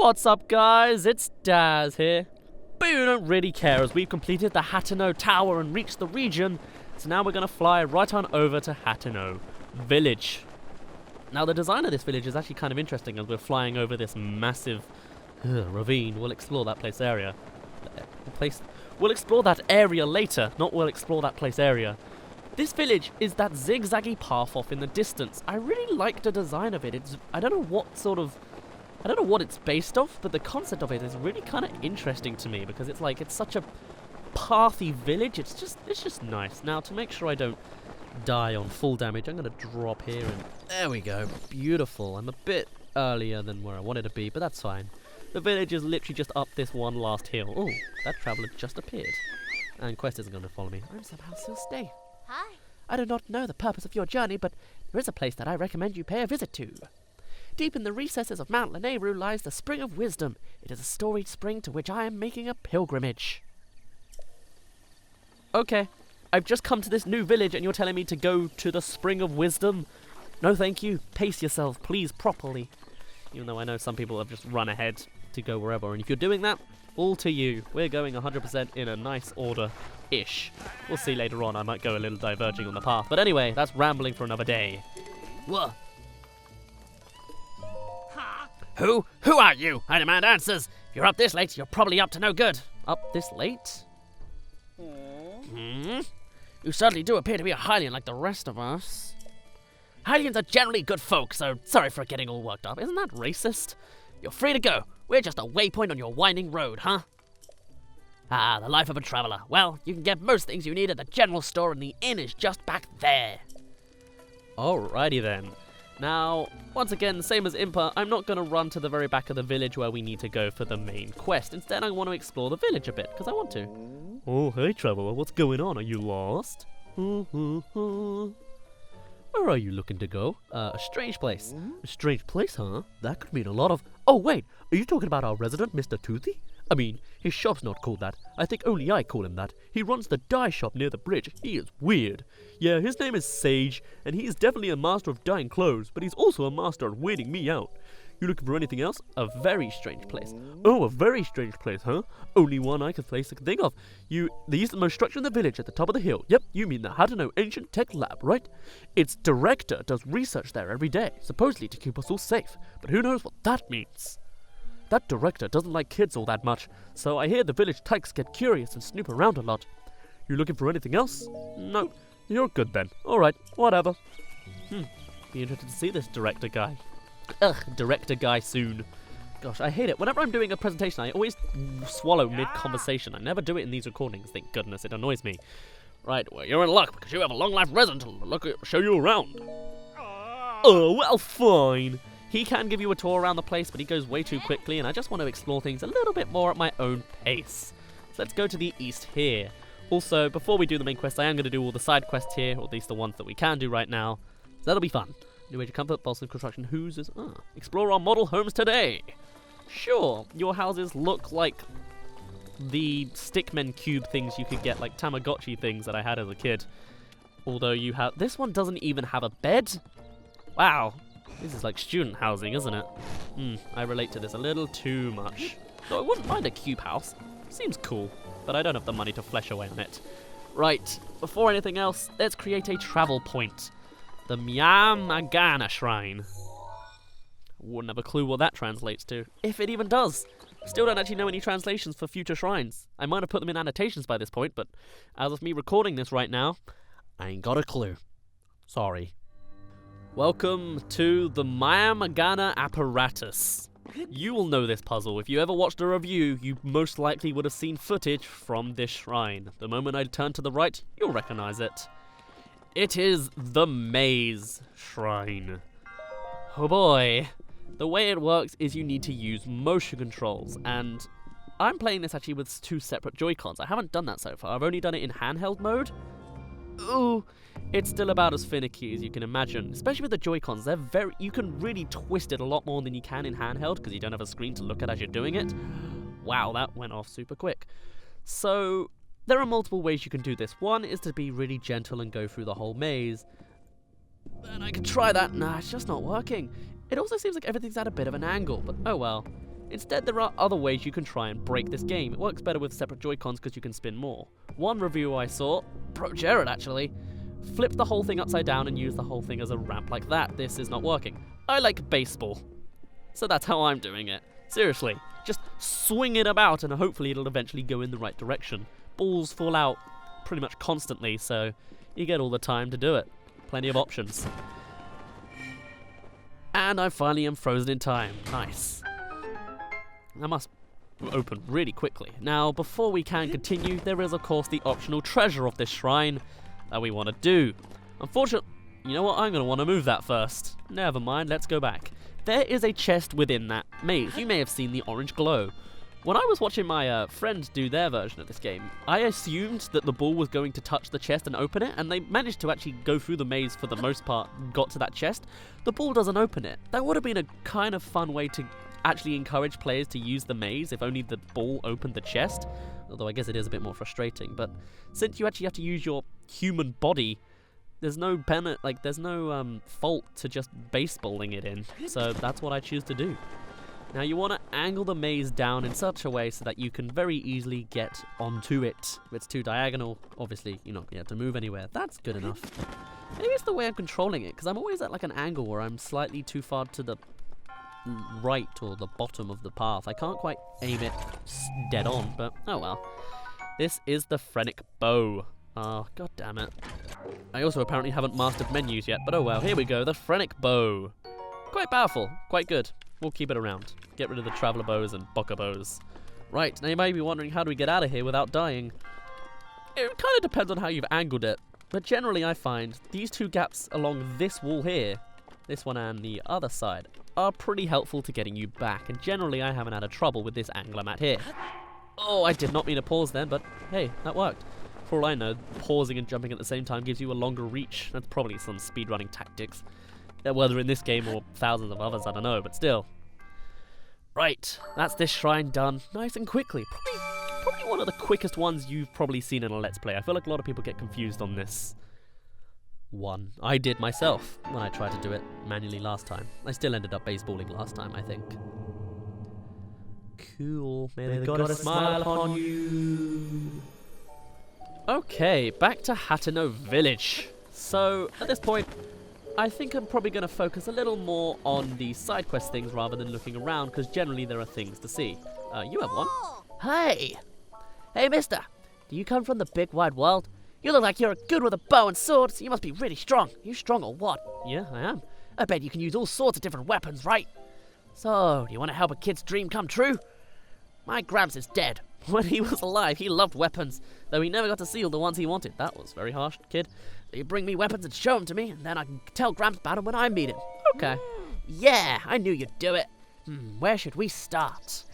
What's up, guys? It's Daz here. But you don't really care, as we've completed the Hateno Tower and reached the region, so now we're going to fly right on over to Hateno Village. Now, the design of this village is actually kind of interesting, as we're flying over this massive ravine. We'll explore that place area. We'll explore that area later, not we'll explore that place area. This village is that zigzaggy path off in the distance. I really like the design of it. I don't know what it's based off, but the concept of it is really kind of interesting to me, because it's such a pathy village. It's just nice. Now, to make sure I don't die on full damage, I'm going to drop here, and there we go. Beautiful. I'm a bit earlier than where I wanted to be, but that's fine. The village is literally just up this one last hill. Oh, that traveller just appeared. And Quest isn't going to follow me. I'm somehow still stay. Hi. I do not know the purpose of your journey, but there is a place that I recommend you pay a visit to. Deep in the recesses of Mount Lanayru lies the Spring of Wisdom. It is a storied spring to which I am making a pilgrimage. Okay, I've just come to this new village and you're telling me to go to the Spring of Wisdom? No thank you. Pace yourself, please, properly. Even though I know some people have just run ahead to go wherever, and if you're doing that, all to you. We're going 100% in a nice order-ish. We'll see later on, I might go a little diverging on the path. But anyway, that's rambling for another day. Whoa. Who are you? I demand answers. If you're up this late, you're probably up to no good. Up this late? You certainly do appear to be a Hylian like the rest of us. Hylians are generally good folk, so sorry for getting all worked up. Isn't that racist? You're free to go. We're just a waypoint on your winding road, huh? Ah, the life of a traveller. Well, you can get most things you need at the general store, and the inn is just back there. Alrighty then. Now, once again, same as Impa, I'm not going to run to the very back of the village where we need to go for the main quest. Instead, I want to explore the village a bit, because I want to. Oh, hey, traveller, what's going on? Are you lost? Where are you looking to go? A strange place. A strange place, huh? That could mean a lot of... Oh, wait, are you talking about our resident, Mr. Toothy? I mean, his shop's not called that. I think only I call him that. He runs the dye shop near the bridge. He is weird. Yeah, his name is Sage, and he is definitely a master of dyeing clothes, but he's also a master of weeding me out. You looking for anything else? A very strange place. Oh, a very strange place, huh? Only one I can think of. The easternmost structure in the village at the top of the hill. Yep, you mean the Hateno Ancient Tech Lab, right? Its director does research there every day, supposedly to keep us all safe. But who knows what that means? That director doesn't like kids all that much, so I hear the village tykes get curious and snoop around a lot. You looking for anything else? No, you're good then. Alright, whatever. Be interested to see this director guy. Director guy soon. Gosh, I hate it. Whenever I'm doing a presentation, I always swallow mid-conversation. I never do it in these recordings. Thank goodness, it annoys me. Right, well, you're in luck, because you have a long-life resident to show you around. Oh, well, fine. He can give you a tour around the place, but he goes way too quickly, and I just want to explore things a little bit more at my own pace. So let's go to the east here. Also, before we do the main quest, I am going to do all the side quests here, or at least the ones that we can do right now. So that'll be fun. New age of comfort, Boston construction, whose is... explore our model homes today. Sure, your houses look like the stickmen cube things you could get, like Tamagotchi things that I had as a kid. Although you have... This one doesn't even have a bed? Wow. This is like student housing, isn't it? I relate to this a little too much. Though I wouldn't mind a cube house. Seems cool, but I don't have the money to flesh away on it. Right, before anything else, let's create a travel point. The Myamagana Shrine. Wouldn't have a clue what that translates to, if it even does. Still don't actually know any translations for future shrines. I might have put them in annotations by this point, but as of me recording this right now, I ain't got a clue. Sorry. Welcome to the Myamagana Apparatus. You will know this puzzle. If you ever watched a review, you most likely would have seen footage from this shrine. The moment I turn to the right, you'll recognize it. It is the Maze Shrine. Oh boy. The way it works is you need to use motion controls, and I'm playing this actually with 2 separate Joy-Cons. I haven't done that so far. I've only done it in handheld mode. Ooh, it's still about as finicky as you can imagine, especially with the Joy-Cons. You can really twist it a lot more than you can in handheld because you don't have a screen to look at as you're doing it. Wow, that went off super quick. So there are multiple ways you can do this. One is to be really gentle and go through the whole maze. And I could try that. Nah, it's just not working. It also seems like everything's at a bit of an angle, but oh well. Instead, there are other ways you can try and break this game. It works better with separate Joy-Cons because you can spin more. One review I saw, Pro Jared actually, flipped the whole thing upside down and used the whole thing as a ramp like that. This is not working. I like baseball, so that's how I'm doing it. Seriously, just swing it about and hopefully it'll eventually go in the right direction. Balls fall out pretty much constantly, so you get all the time to do it. Plenty of options. And I finally am frozen in time. Nice. That must open really quickly. Now, before we can continue, there is of course the optional treasure of this shrine that we want to do. Unfortunately, you know what? I'm going to want to move that first. Never mind, let's go back. There is a chest within that maze. You may have seen the orange glow. When I was watching my friends do their version of this game, I assumed that the ball was going to touch the chest and open it, and they managed to actually go through the maze for the most part, got to that chest. The ball doesn't open it. That would have been a kind of fun way to actually encourage players to use the maze if only the ball opened the chest. Although I guess it is a bit more frustrating. But since you actually have to use your human body, there's no fault to just baseballing it in. So that's what I choose to do. Now you want to angle the maze down in such a way so that you can very easily get onto it. If it's too diagonal, obviously you're not going to have to move anywhere. That's good enough. Maybe it's the way I'm controlling it, because I'm always at like an angle where I'm slightly too far to the right or the bottom of the path. I can't quite aim it dead on, but oh well. This is the Phrenic Bow. Oh, god damn it. I also apparently haven't mastered menus yet, but oh well. Here we go, the Phrenic Bow. Quite powerful, quite good. We'll keep it around. Get rid of the Traveler Bows and Bokka Bows. Right, now you may be wondering, how do we get out of here without dying? It kind of depends on how you've angled it, but generally I find these two gaps along this wall here, this one and the other side, are pretty helpful to getting you back, and generally I haven't had a trouble with this angle I'm at here. Oh, I did not mean to pause then, but hey, that worked. For all I know, pausing and jumping at the same time gives you a longer reach. That's probably some speedrunning tactics. Whether in this game or thousands of others, I don't know, but still. Right, that's this shrine done nice and quickly. Probably one of the quickest ones you've probably seen in a Let's Play. I feel like a lot of people get confused on this one. I did myself when I tried to do it manually last time. I still ended up baseballing last time, I think. Cool. May the goddess smile upon you. Okay, back to Hateno Village. So, at this point, I think I'm probably going to focus a little more on the side quest things rather than looking around, because generally there are things to see. You have one. Hey! Hey, mister! Do you come from the big wide world? You look like you're good with a bow and sword, so you must be really strong. You strong or what? Yeah, I am. I bet you can use all sorts of different weapons, right? So, do you want to help a kid's dream come true? My Gramps is dead. When he was alive, he loved weapons, though he never got to see all the ones he wanted. That was very harsh, kid. So you bring me weapons and show them to me, and then I can tell Gramps about them when I meet him. Okay. Yeah, I knew you'd do it. Where should we start?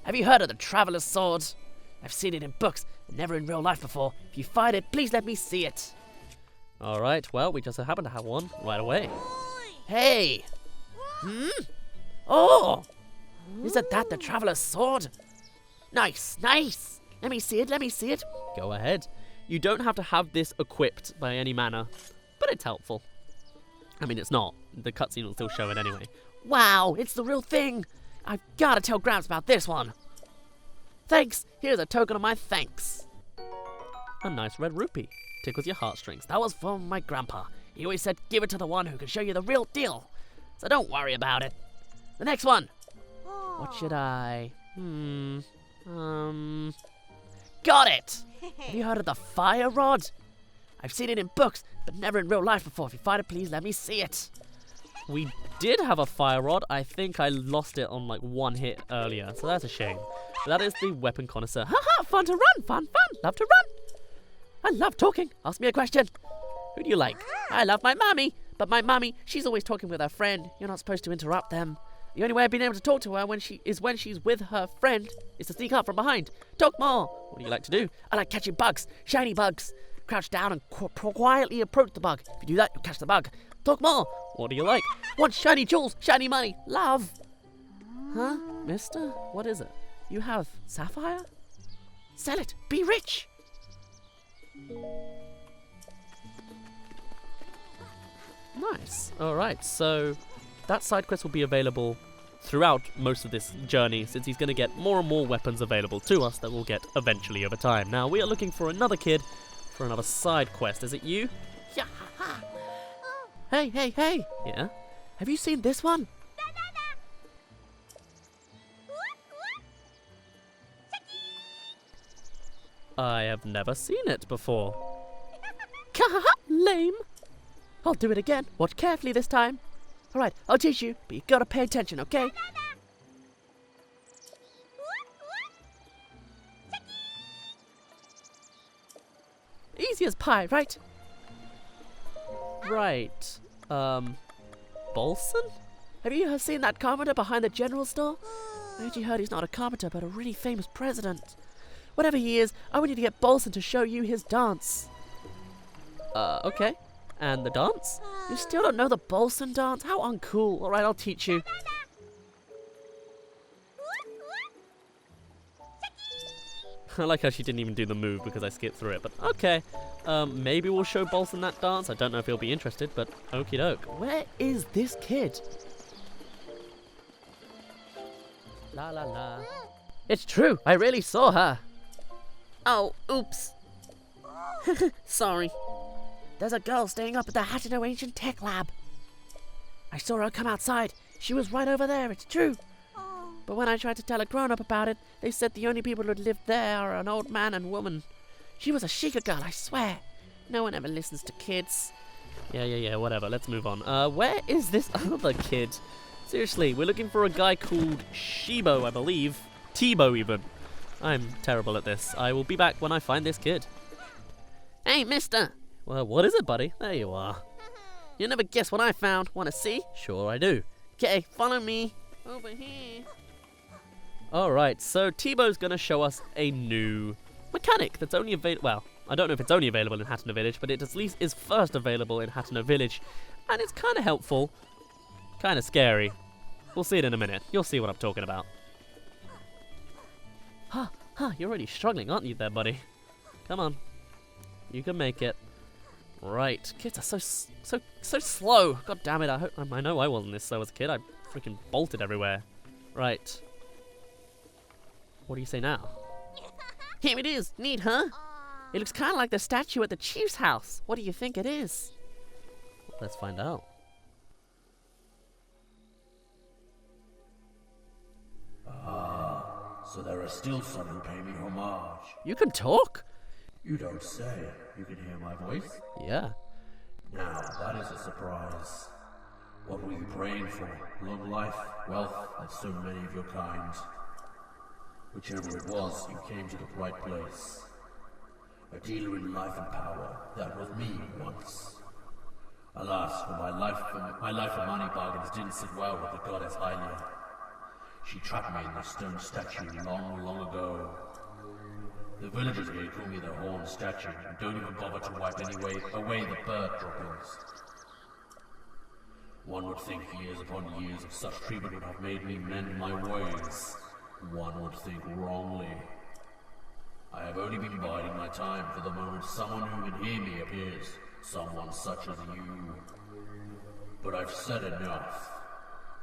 Have you heard of the Traveler's Sword? I've seen it in books, but never in real life before. If you find it, please let me see it. Alright, well, we just happen to have one right away. Hey! Oh! Isn't that the Traveler's Sword? Nice, nice! Let me see it, let me see it. Go ahead. You don't have to have this equipped by any manner, but it's helpful. I mean, it's not. The cutscene will still show it anyway. Wow, it's the real thing! I've gotta tell Gramps about this one. Thanks! Here's a token of my thanks. A nice red rupee. Tickles your heartstrings. That was from my grandpa. He always said, give it to the one who can show you the real deal. So don't worry about it. The next one. What should I... Got it! Have you heard of the fire rod? I've seen it in books, but never in real life before. If you find it, please let me see it. We did have a fire rod. I think I lost it on like one hit earlier, so that's a shame. But that is the weapon connoisseur. Haha, fun to run, fun, love to run. I love talking. Ask me a question. Who do you like? I love my mommy, but my mommy, she's always talking with her friend. You're not supposed to interrupt them. The only way I've been able to talk to her when she's with her friend is to sneak up from behind. Talk more. What do you like to do? I like catching bugs, shiny bugs. Crouch down and quietly approach the bug. If you do that, you'll catch the bug. Talk more. What do you like? Want shiny jewels, shiny money, love. Huh? Mister? What is it? You have sapphire? Sell it. Be rich. Nice. Alright, so that side quest will be available throughout most of this journey, since he's going to get more and more weapons available to us that we'll get eventually over time. Now, we are looking for another kid for another side quest. Is it you? Yeah, ha, ha. Hey, hey, hey! Yeah? Have you seen this one? I have never seen it before. Lame. I'll do it again. Watch carefully this time. Alright, I'll teach you, but you gotta pay attention, okay? Easy as pie, right? Right. Bolson? Have you seen that carpenter behind the general store? I actually heard he's not a carpenter, but a really famous president. Whatever he is, I want you to get Bolson to show you his dance. Okay. And the dance? You still don't know the Bolson dance? How uncool. Alright, I'll teach you. I like how she didn't even do the move because I skipped through it, but okay. Maybe we'll show Bolson that dance. I don't know if he'll be interested, but okie doke. Where is this kid? La la la. It's true, I really saw her. Oh, oops. Sorry. There's a girl staying up at the Hateno Ancient Tech Lab. I saw her come outside. She was right over there, it's true. But when I tried to tell a grown-up about it, they said the only people who lived there are an old man and woman. She was a Sheikah girl, I swear. No one ever listens to kids. Yeah, whatever. Let's move on. Where is this other kid? Seriously, we're looking for a guy called Shibo, I believe. Tebow, even. I'm terrible at this. I will be back when I find this kid. Hey, mister. Well, what is it, buddy? There you are. You'll never guess what I found. Want to see? Sure I do. Okay, follow me. Over here. Alright, so Tebow's going to show us a new mechanic that's only available... Well, I don't know if it's only available in Hateno Village, but it at least is first available in Hateno Village. And it's kind of helpful. Kind of scary. We'll see it in a minute. You'll see what I'm talking about. You're already struggling, aren't you there, buddy? Come on. You can make it. Right. Kids are so slow. God damn it. I know I wasn't this slow as a kid. I freaking bolted everywhere. Right. What do you say now? Here it is. Neat, huh? It looks kind of like the statue at the chief's house. What do you think it is? Let's find out. So there are still some who pay me homage. You can talk? You don't say. You can hear my voice? Yeah. Now, that is a surprise. What were you praying for? Long life, wealth, like so many of your kind. Whichever it was, you came to the right place. A dealer in life and power. That was me once. Alas, for my life and money bargains didn't sit well with the goddess Hylia. She trapped me in the stone statue long, long ago. The villagers here call me the horned statue and don't even bother to wipe away the bird droppings. One would think years upon years of such treatment would have made me mend my ways. One would think wrongly. I have only been biding my time for the moment someone who can hear me appears. Someone such as you. But I've said enough.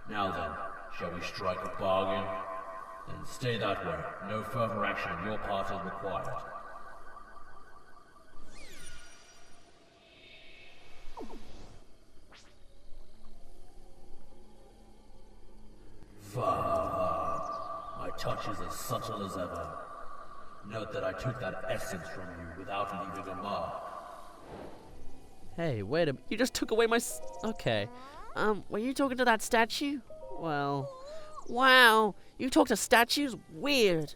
Now then, shall we strike a bargain? Then stay that way. No further action on your part is required. My touch is as subtle as ever. Note that I took that essence from you without leaving a mark. Hey, wait a minute. You just took away my okay. Were you talking to that statue? Well, wow. You talk to statues? Weird.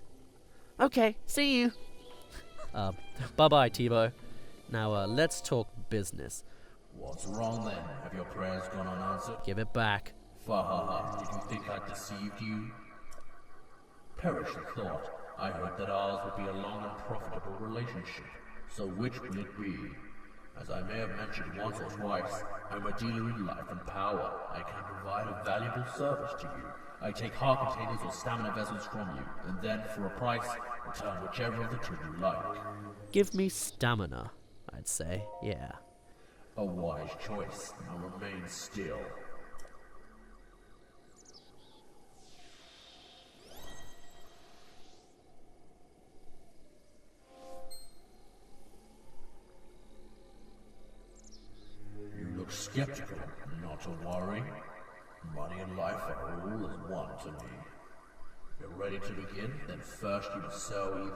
Okay, see you. Bye-bye, Tebow. Now, let's talk business. What's wrong then? Have your prayers gone unanswered? Give it back. Fahaha, did you think I deceived you? Perish the thought. I heard that ours would be a long and profitable relationship. So which will it be? As I may have mentioned once or twice, I'm a dealer in life and power. I can provide a valuable service to you. I take heart containers or stamina vessels from you, and then, for a price, return whichever of the two you like. Give me stamina, I'd say, yeah. A wise choice. Now remain still. skeptical, not to worry. Money and life are all as one to me. If you're ready to begin, then first you must sell me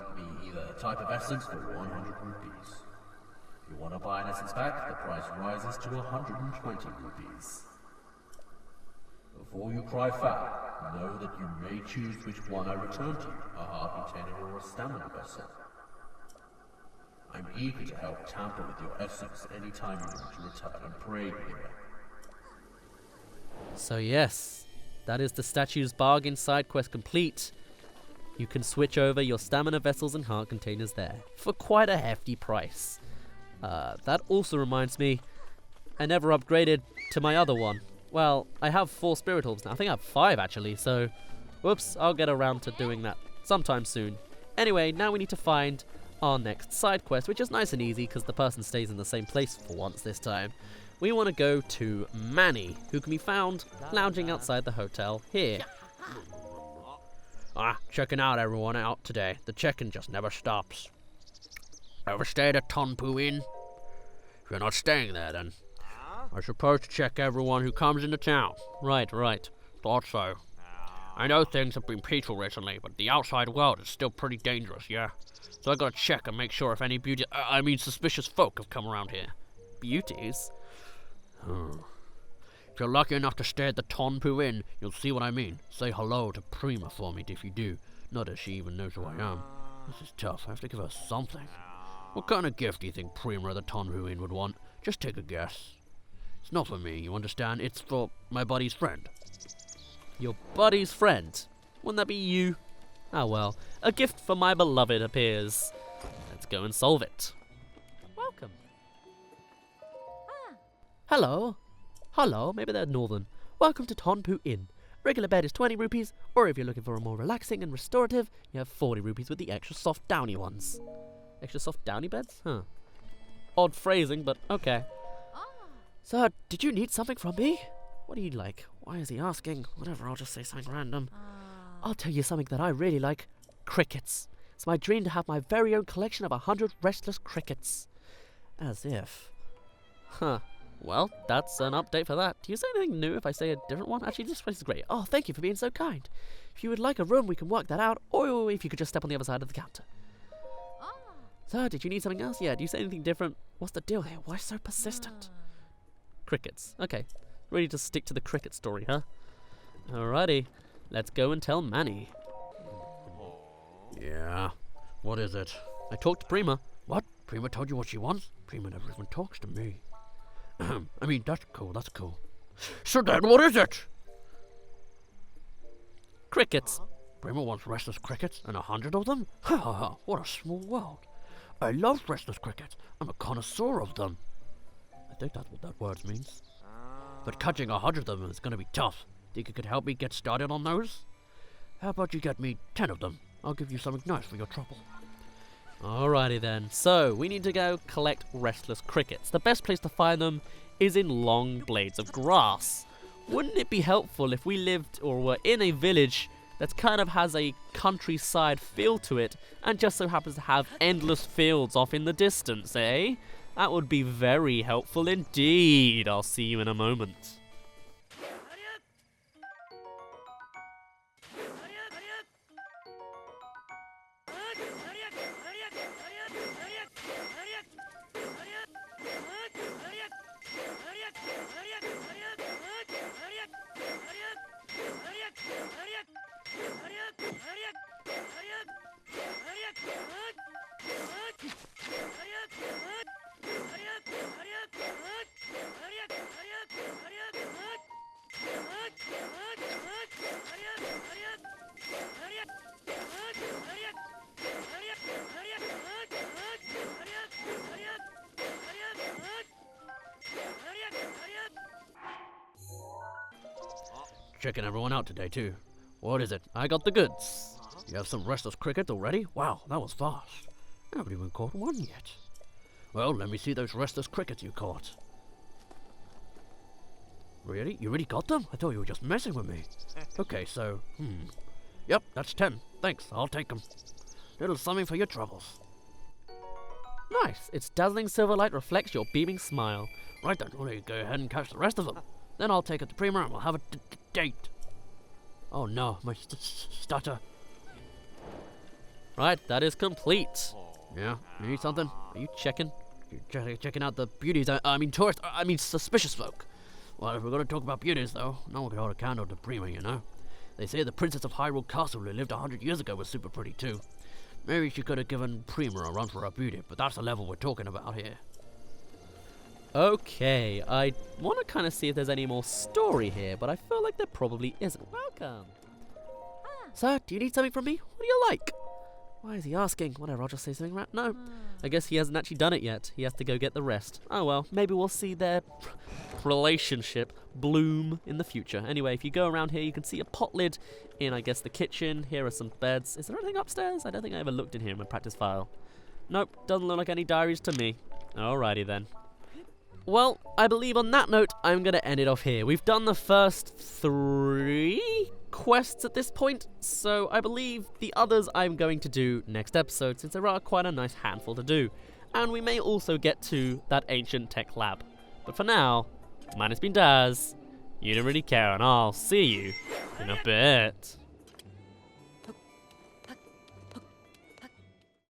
either a type of essence for 100 rupees. If you want to buy an essence back, the price rises to 120 rupees. Before you cry foul, know that you may choose which one I return to you, a heart container or a stamina vessel. I'm eager to help tamper with your essence anytime you want to return and pray here. So yes, that is the statue's bargain side quest complete. You can switch over your stamina vessels and heart containers there for quite a hefty price. That also reminds me, I never upgraded to my other one. Well, I have 4 spirit orbs now. I think I have 5 actually, so whoops, I'll get around to doing that sometime soon. Anyway, now we need to find our next side quest, which is nice and easy because the person stays in the same place for once this time. We want to go to Manny, who can be found lounging outside the hotel here. Checking out everyone out today. The checking just never stops. Ever stayed at Tonpu Inn? If you're not staying there, then I suppose to check everyone who comes into town. Right. Thought so. I know things have been peaceful recently, but the outside world is still pretty dangerous, yeah? So I gotta check and make sure if any suspicious folk have come around here. Beauties? If you're lucky enough to stay at the Tonpu Inn, you'll see what I mean. Say hello to Prima for me if you do. Not that she even knows who I am. This is tough. I have to give her something. What kind of gift do you think Prima at the Tonpu Inn would want? Just take a guess. It's not for me, you understand? It's for my buddy's friend. Your buddy's friend? Wouldn't that be you? Ah well, a gift for my beloved appears. Let's go and solve it. Welcome. Hello, maybe they're northern. Welcome to Tonpu Inn. Regular bed is 20 rupees, or if you're looking for a more relaxing and restorative, you have 40 rupees with the extra soft downy ones. Extra soft downy beds? Huh. Odd phrasing, but okay. Sir, did you need something from me? What do you like? Why is he asking? Whatever, I'll just say something random. I'll tell you something that I really like. Crickets. It's my dream to have my very own collection of 100 restless crickets. As if. Huh. Well, that's an update for that. Do you say anything new if I say a different one? Actually, this place is great. Oh, thank you for being so kind. If you would like a room, we can work that out, or if you could just step on the other side of the counter. Sir, did you need something else? Yeah, do you say anything different? What's the deal here? Why so persistent? Crickets. Okay. Ready to stick to the cricket story, huh? Alrighty. Let's go and tell Manny. Yeah. What is it? I talked to Prima. What? Prima told you what she wants? Prima never even talks to me. I mean, that's cool. So then, what is it? Crickets. Prima wants restless crickets and 100 of them? Ha ha ha, what a small world. I love restless crickets. I'm a connoisseur of them. I think that's what that word means. But catching 100 of them is going to be tough. Think you could help me get started on those? How about you get me 10 of them? I'll give you something nice for your trouble. Alrighty then. So, we need to go collect restless crickets. The best place to find them is in long blades of grass. Wouldn't it be helpful if we lived or were in a village that kind of has a countryside feel to it and just so happens to have endless fields off in the distance, eh? That would be very helpful indeed. I'll see you in a moment. Checking everyone out today, too. What is it? I got the goods. You have some restless cricket already? Wow, that was fast. I haven't even caught one yet. Well, let me see those restless crickets you caught. Really? You really got them? I thought you were just messing with me. Okay, so, Yep, that's 10. Thanks, I'll take them. Little something for your troubles. Nice. Its dazzling silver light reflects your beaming smile. Right then, well, you go ahead and catch the rest of them. Then I'll take her to Prima and we'll have a date. Oh no, my stutter. Right, that is complete. Yeah, you need something? Are you checking? You're checking out the beauties, I mean tourists, I mean suspicious folk. Well, if we're gonna talk about beauties though, no one can hold a candle to Prima, you know? They say the princess of Hyrule Castle who lived 100 years ago was super pretty too. Maybe she could have given Prima a run for her beauty, but that's the level we're talking about here. Okay, I want to kind of see if there's any more story here, but I feel like there probably isn't. Welcome. Sir, do you need something from me? What do you like? Why is he asking? Whatever, I'll just say something right. No, I guess he hasn't actually done it yet. He has to go get the rest. Oh well, maybe we'll see their relationship bloom in the future. Anyway, if you go around here, you can see a pot lid in, I guess, the kitchen. Here are some beds. Is there anything upstairs? I don't think I ever looked in here in my practice file. Nope, doesn't look like any diaries to me. Alrighty then. Well, I believe on that note, I'm going to end it off here. We've done the first 3 quests at this point, so I believe the others I'm going to do next episode, since there are quite a nice handful to do. And we may also get to that ancient tech lab. But for now, mine has been Daz. You don't really care, and I'll see you in a bit.